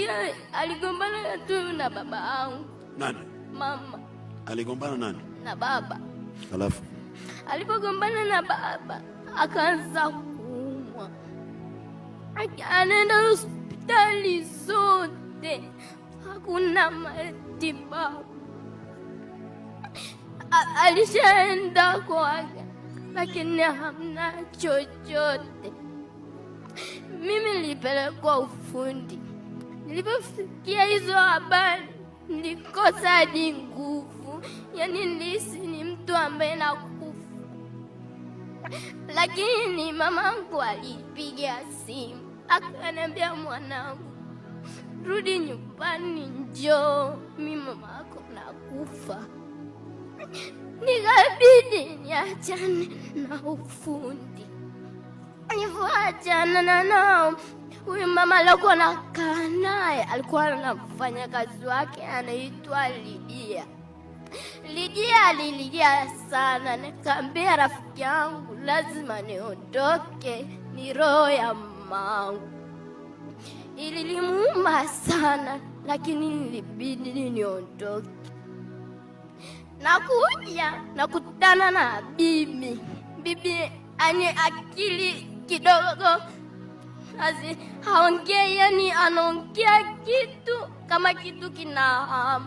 Yeye aligombana tu na baba yangu. Nani? Mama. Aligombana nani? Na baba. Alafu alipogombana na baba akaanza kuumwa. Anaenda hospitali zote, hakuna matibabu. Alishaenda kwake lakini hamna chochote. Mimi nilipelekwa ufundi. Nilipofikia hizo habari nilikosa hadi nguvu, yani nilihisi ni mtu ambaye nakufa. Lakini mamangu alipiga simu akaniambia, mwanangu, rudi nyumbani, njoo, mimi mamako nakufa. Nikabidi niachane na ufundi. Nilipoachana nao, huyu mama alikuwa nakaa naye, alikuwa anafanya kazi wake anaitwa Lydia. Lydia alilia sana, nikamwambia rafiki yangu lazima niondoke, ni roho ya mamangu. Iliniuma sana lakini nilibidi niondoke. Nakuja nakutana na bibi. Bibi ani akili kidogo, haongei, yani anaongea kitu kama kitu kina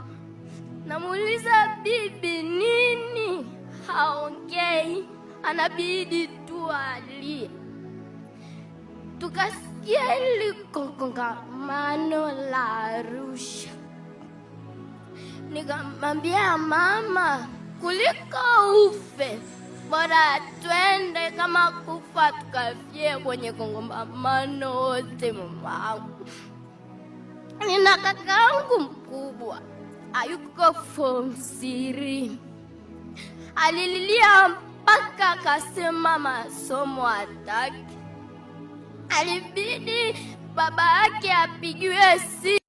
namuuliza bibi nini, haongei, anabidi tu alie. Tukasikia ile kongamano la Arusha. Nikamwambia mama, kuliko ufe bora twende, kama kufa tukafie kwenye kongamano wote. Mamangu, nina kakaangu mkubwa ayuko form 3, alililia mpaka akasema masomo hataki. Alibidi baba yake apigiwe simu.